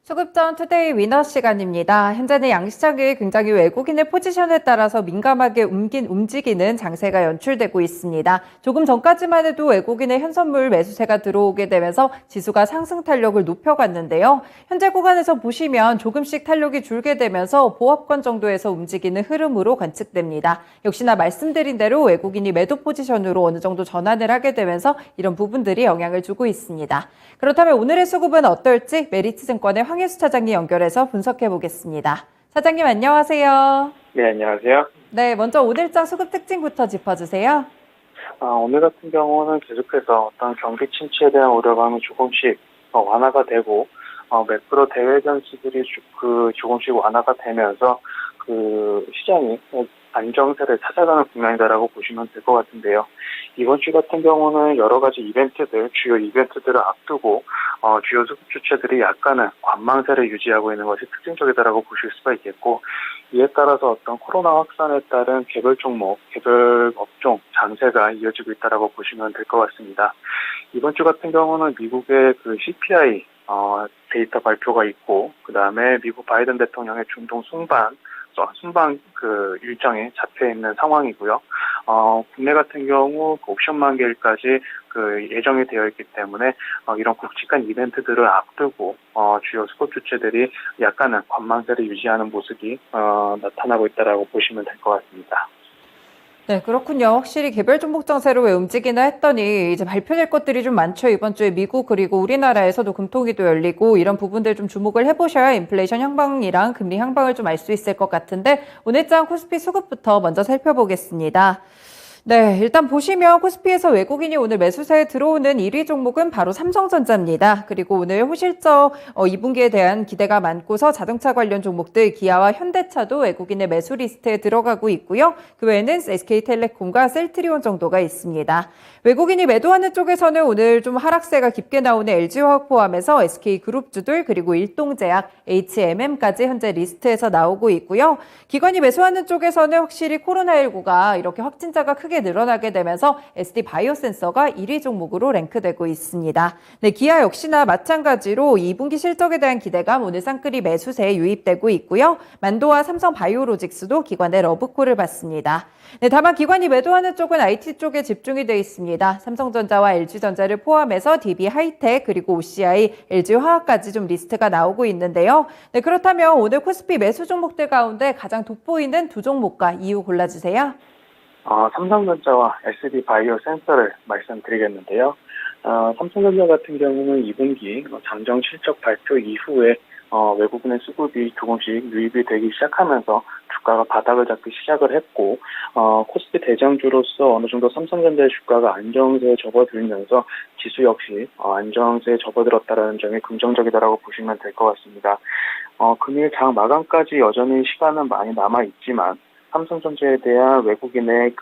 수급전 투데이 위너 시간입니다. 현재는 양시장이 굉장히 외국인의 포지션에 따라서 민감하게 움직이는 장세가 연출되고 있습니다. 조금 전까지만 해도 외국인의 현선물 매수세가 들어오게 되면서 지수가 상승 탄력을 높여갔는데요. 현재 구간에서 보시면 조금씩 탄력이 줄게 되면서 보합권 정도에서 움직이는 흐름으로 관측됩니다. 역시나 말씀드린 대로 외국인이 매도 포지션으로 어느 정도 전환을 하게 되면서 이런 부분들이 영향을 주고 있습니다. 그렇다면 오늘의 수급은 어떨지 메리츠증권의 황혜수 차장님 연결해서 분석해 보겠습니다. 차장님 안녕하세요. 네, 안녕하세요. 네, 먼저 오늘장 수급 특징부터 짚어주세요. 오늘 같은 경우는 계속해서 어떤 경기 침체에 대한 우려감이 조금씩 완화가 되고, 매크로 대외 변수들이 조금씩 완화가 되면서 시장이 안정세를 찾아가는 국면이다라고 보시면 될 것 같은데요. 이번 주 같은 경우는 여러 가지 주요 이벤트들을 앞두고 주요 수급 주체들이 약간은 관망세를 유지하고 있는 것이 특징적이다라고 보실 수가 있겠고, 이에 따라서 어떤 코로나 확산에 따른 개별 종목, 개별 업종 장세가 이어지고 있다라고 보시면 될 것 같습니다. 이번 주 같은 경우는 미국의 CPI 데이터 발표가 있고, 그 다음에 미국 바이든 대통령의 중동 순방 일정에 잡혀 있는 상황이고요. 국내 같은 경우 옵션 만기일까지 예정이 되어 있기 때문에 이런 굵직한 이벤트들을 앞두고 주요 수급 주체들이 약간은 관망세를 유지하는 모습이 나타나고 있다라고 보시면 될 것 같습니다. 네, 그렇군요. 확실히 개별 종목 장세로 왜 움직이나 했더니 이제 발표될 것들이 좀 많죠. 이번 주에 미국 그리고 우리나라에서도 금통위도 열리고 이런 부분들 좀 주목을 해보셔야 인플레이션 향방이랑 금리 향방을 좀 알 수 있을 것 같은데 오늘장 코스피 수급부터 먼저 살펴보겠습니다. 네, 일단 보시면 코스피에서 외국인이 오늘 매수세에 들어오는 1위 종목은 바로 삼성전자입니다. 그리고 오늘 호실적 2분기에 대한 기대가 많고서 자동차 관련 종목들 기아와 현대차도 외국인의 매수 리스트에 들어가고 있고요. 그 외에는 SK텔레콤과 셀트리온 정도가 있습니다. 외국인이 매도하는 쪽에서는 오늘 좀 하락세가 깊게 나오는 LG화학 포함해서 SK그룹주들 그리고 일동제약, HMM까지 현재 리스트에서 나오고 있고요. 기관이 매수하는 쪽에서는 확실히 코로나19가 이렇게 확진자가 크게 늘어나게 되면서 SD바이오센서가 1위 종목으로 랭크되고 있습니다. 네, 기아 역시나 마찬가지로 2분기 실적에 대한 기대감 오늘 쌍끌이 매수세에 유입되고 있고요. 만도와 삼성바이오로직스도 기관의 러브콜을 받습니다. 네, 다만 기관이 매도하는 쪽은 IT 쪽에 집중이 되어 있습니다. 삼성전자와 LG전자를 포함해서 DB하이텍 그리고 OCI, LG화학까지 좀 리스트가 나오고 있는데요. 네, 그렇다면 오늘 코스피 매수 종목들 가운데 가장 돋보이는 두 종목과 이유 골라주세요. 삼성전자와 SD바이오센서를 말씀드리겠는데요. 삼성전자 같은 경우는 2분기 잠정 실적 발표 이후에 외국인의 수급이 조금씩 유입이 되기 시작하면서 주가가 바닥을 잡기 시작을 했고, 코스피 대장주로서 어느 정도 삼성전자의 주가가 안정세에 접어들면서 지수 역시 안정세에 접어들었다는 점이 긍정적이다라고 보시면 될 것 같습니다. 금일 장 마감까지 여전히 시간은 많이 남아 있지만 삼성전자에 대한 외국인의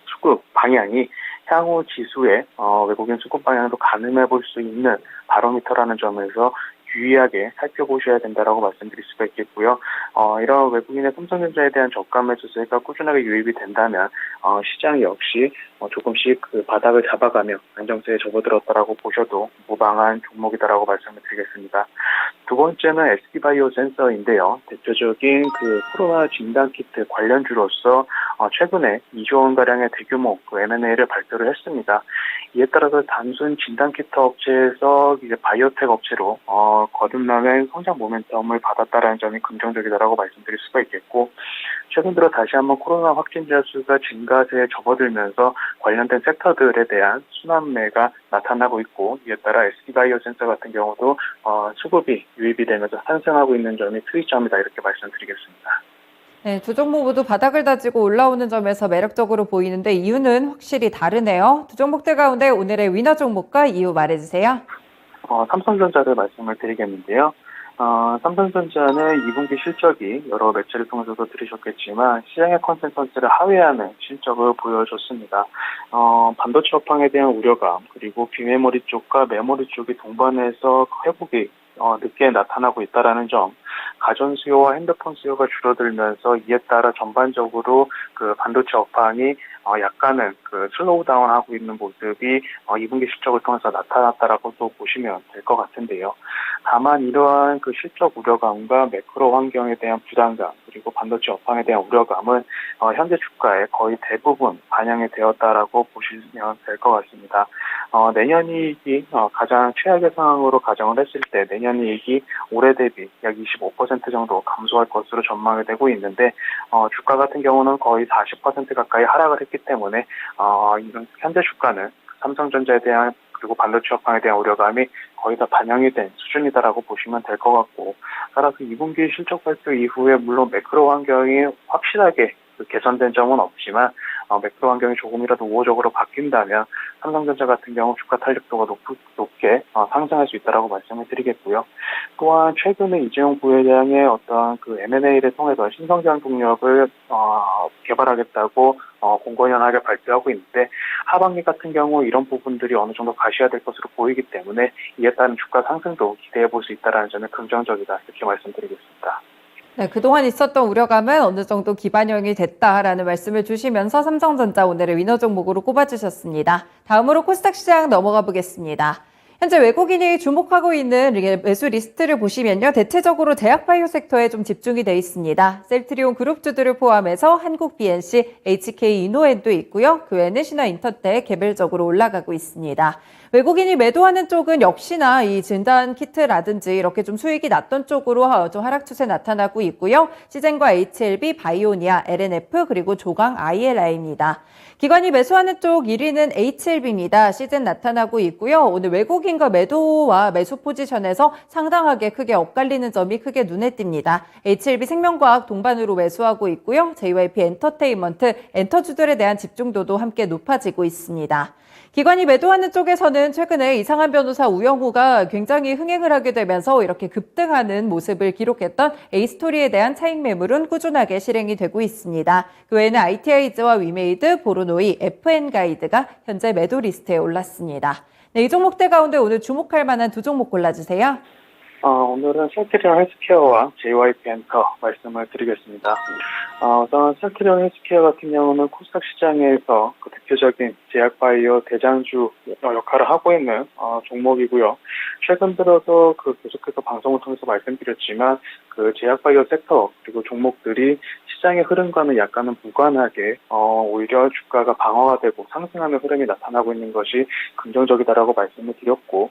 수급 방향이 향후 지수의 외국인 수급 방향으로 가늠해 볼 수 있는 바로미터라는 점에서 유의하게 살펴보셔야 된다라고 말씀드릴 수가 있겠고요. 이런 외국인의 삼성전자에 대한 저가 매수세가 꾸준하게 유입이 된다면 시장 역시 조금씩 바닥을 잡아가며 안정세에 접어들었다라고 보셔도 무방한 종목이다라고 말씀을 드리겠습니다. 두 번째는 SD바이오센서인데요. 대표적인 코로나 진단키트 관련주로서 최근에 2조 원가량의 대규모 M&A를 발표를 했습니다. 이에 따라서 단순 진단키트 업체에서 이제 바이오텍 업체로 거듭나는 성장 모멘텀을 받았다라는 점이 긍정적이다라고 말씀드릴 수가 있겠고, 최근 들어 다시 한번 코로나 확진자 수가 증가세에 접어들면서 관련된 섹터들에 대한 순환매가 나타나고 있고, 이에 따라 SD바이오센서 같은 경우도 수급이 유입이 되면서 상승하고 있는 점이 특이점이다 이렇게 말씀드리겠습니다. 네, 두 종목 모두 바닥을 다지고 올라오는 점에서 매력적으로 보이는데 이유는 확실히 다르네요. 두 종목들 가운데 오늘의 위너 종목과 이유 말해주세요. 삼성전자를 말씀을 드리겠는데요. 삼성전자는 2분기 실적이 여러 매체를 통해서도 들으셨겠지만 시장의 컨센서스를 하회하는 실적을 보여줬습니다. 반도체 업황에 대한 우려감, 그리고 비메모리 쪽과 메모리 쪽이 동반해서 회복이 늦게 나타나고 있다라는 점, 가전 수요와 핸드폰 수요가 줄어들면서 이에 따라 전반적으로 그 반도체 업황이 약간은 그 슬로우 다운하고 있는 모습이 2분기 실적을 통해서 나타났다라고도 보시면 될 것 같은데요. 다만 이러한 그 실적 우려감과 매크로 환경에 대한 부담감 그리고 반도체 업황에 대한 우려감은 현재 주가에 거의 대부분 반영이 되었다라고 보시면 될 것 같습니다. 내년 이익이 가장 최악의 상황으로 가정을 했을 때 내년 이익이 올해 대비 약 25% 정도 감소할 것으로 전망이 되고 있는데 주가 같은 경우는 거의 40% 가까이 하락을 했기 때문에 이런 현재 주가는 삼성전자에 대한 그리고 반도체 업황에 대한 우려감이 거의 다 반영이 된 수준이다라고 보시면 될 것 같고 따라서 2분기 실적 발표 이후에 물론 매크로 환경이 확실하게 개선된 점은 없지만 매크로 환경이 조금이라도 우호적으로 바뀐다면 삼성전자 같은 경우 주가 탄력도가 높게 상승할 수 있다라고 말씀을 드리겠고요. 또한 최근에 이재용 부회장의 어떤 그 M&A를 통해서 신성장 동력을 개발하겠다고 공공연하게 발표하고 있는데 하반기 같은 경우 이런 부분들이 어느 정도 가시화될 것으로 보이기 때문에 이에 따른 주가 상승도 기대해 볼 수 있다는 점은 긍정적이다 이렇게 말씀드리겠습니다. 네, 그동안 있었던 우려감은 어느 정도 기반영이 됐다라는 말씀을 주시면서 삼성전자 오늘의 위너 종목으로 꼽아주셨습니다. 다음으로 코스닥 시장 넘어가 보겠습니다. 현재 외국인이 주목하고 있는 매수 리스트를 보시면요. 대체적으로 제약바이오 섹터에 좀 집중이 돼 있습니다. 셀트리온 그룹주들을 포함해서 한국 BNC, HK 이노엔도 있고요. 그 외에는 신화인터텍 개별적으로 올라가고 있습니다. 외국인이 매도하는 쪽은 역시나 이 진단 키트라든지 이렇게 좀 수익이 났던 쪽으로 좀 하락 추세 나타나고 있고요. 시젠과 HLB, 바이오니아, LNF 그리고 조강 ILI입니다. 기관이 매수하는 쪽 1위는 HLB입니다. 시즌 나타나고 있고요. 오늘 외국인과 매도와 매수 포지션에서 상당하게 크게 엇갈리는 점이 크게 눈에 띕니다. HLB 생명과학 동반으로 매수하고 있고요. JYP 엔터테인먼트, 엔터주들에 대한 집중도도 함께 높아지고 있습니다. 기관이 매도하는 쪽에서는 최근에 이상한 변호사 우영우가 굉장히 흥행을 하게 되면서 이렇게 급등하는 모습을 기록했던 A스토리에 대한 차익 매물은 꾸준하게 실행이 되고 있습니다. 그 외에는 ITI즈와 위메이드, 보르노이, FN가이드가 현재 매도 리스트에 올랐습니다. 네, 이 종목들 가운데 오늘 주목할 만한 두 종목 골라주세요. 오늘은 셀트리온 헬스케어와 JYP 엔터 말씀을 드리겠습니다. 우선 셀트리온 헬스케어 같은 경우는 코스닥 시장에서 그 대표적인 제약바이오 대장주 역할을 하고 있는 종목이고요. 최근 들어서 계속해서 방송을 통해서 말씀드렸지만 그 제약바이오 섹터 그리고 종목들이 시장의 흐름과는 약간은 무관하게 오히려 주가가 방어가 되고 상승하는 흐름이 나타나고 있는 것이 긍정적이다라고 말씀을 드렸고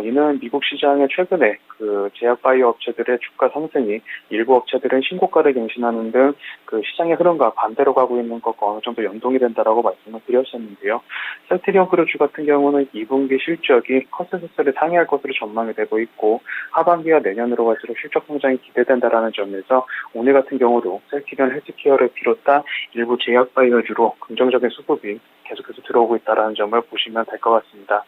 이는 미국 시장에 최근에 그 제약바이오 업체들의 주가 상승이 일부 업체들은 신고가를 갱신하는 등 그 시장의 흐름과 반대로 가고 있는 것과 어느 정도 연동이 된다라고 말씀을 드렸었는데요. 셀트리온 그룹주 같은 경우는 2분기 실적이 컨센서스를 상회할 것으로 전망이 되고 있고 하반기와 내년으로 갈수록 실적 성장이 기대된다라는 점에서 오늘 같은 경우도 셀트리온 헬스케어를 비롯한 일부 제약바이오주로 긍정적인 수급이 계속해서 들어오고 있다는 점을 보시면 될 것 같습니다.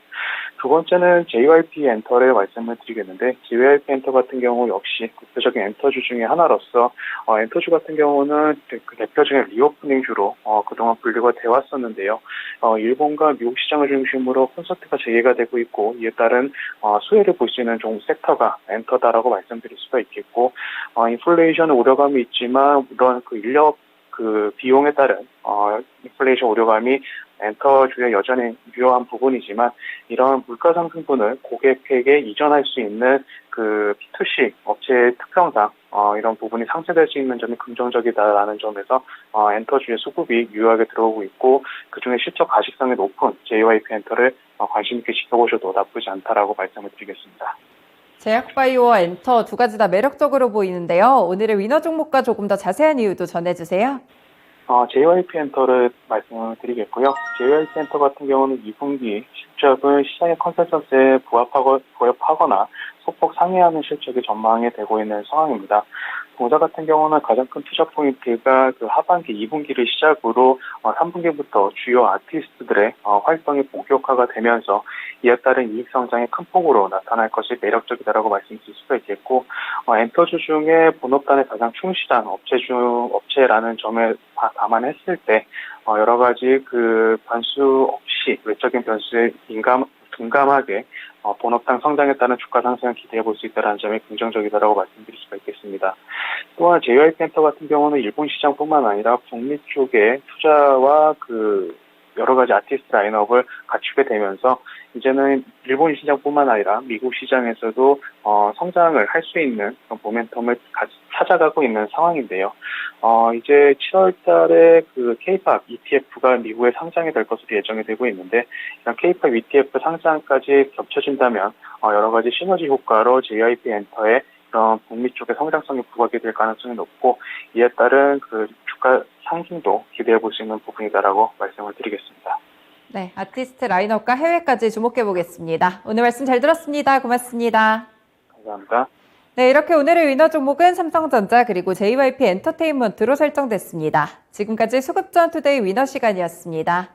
두 번째는 JYP 엔터를 말씀을 드리겠는데 JYP 엔터 같은 경우 역시 대표적인 엔터주 중에 하나로서 엔터주 같은 경우는 그 대표적인 리오프닝주로 그동안 분류가 되어 왔었는데요. 일본과 미국 시장을 중심으로 콘서트가 재개가 되고 있고 이에 따른 수혜를 볼 수 있는 종목 섹터가 엔터다라고 말씀드릴 수가 있겠고 인플레이션 우려감이 있지만 물론 그 인력 그 비용에 따른 인플레이션 우려감이 엔터주에 여전히 유효한 부분이지만 이런 물가 상승분을 고객에게 이전할 수 있는 그 B2C 업체의 특성상 이런 부분이 상쇄될 수 있는 점이 긍정적이다라는 점에서 엔터주의 수급이 유효하게 들어오고 있고 그중에 실적 가식성이 높은 JYP 엔터를 관심 있게 지켜보셔도 나쁘지 않다라고 말씀을 드리겠습니다. 제약바이오와 엔터 두 가지 다 매력적으로 보이는데요. 오늘의 위너 종목과 조금 더 자세한 이유도 전해주세요. JYP 엔터를 말씀을 드리겠고요. JYP 엔터 같은 경우는 2분기 실적은 시장의 컨센서스에 부합하거나 소폭 상회하는 실적이 전망이 되고 있는 상황입니다. 동사 같은 경우는 가장 큰 투자 포인트가 그 하반기 2분기를 시작으로 3분기부터 주요 아티스트들의 활동이 본격화가 되면서 이에 따른 이익 성장이 큰 폭으로 나타날 것이 매력적이다라고 말씀드릴 수가 있겠고 엔터주 중에 본업단에 가장 충실한 업체라는 점을 감안했을 때 여러 가지 그 변수 없이 외적인 변수에 둔감하게 본업당 성장에 따른 주가 상승을 기대해 볼 수 있다는 점이 긍정적이다라고 말씀드릴 수가 있겠습니다. 또한 JYP 엔터 같은 경우는 일본 시장뿐만 아니라 북미 쪽에 투자와 여러 가지 아티스트 라인업을 갖추게 되면서 이제는 일본 시장뿐만 아니라 미국 시장에서도 성장을 할 수 있는 그런 모멘텀을 찾아가고 있는 상황인데요. 이제 7월 달에 K-팝 ETF가 미국에 상장이 될 것으로 예정이 되고 있는데, 이런 K-팝 ETF 상장까지 겹쳐진다면 여러 가지 시너지 효과로 JYP 엔터의 그런 북미 쪽의 성장성이 부각이 될 가능성이 높고, 이에 따른 주가 상승도 기대해 볼 수 있는 부분이다라고 말씀을 드리겠습니다. 네, 아티스트 라인업과 해외까지 주목해 보겠습니다. 오늘 말씀 잘 들었습니다. 고맙습니다. 감사합니다. 네, 이렇게 오늘의 위너 종목은 삼성전자 그리고 JYP 엔터테인먼트로 설정됐습니다. 지금까지 수급전 투데이 위너 시간이었습니다.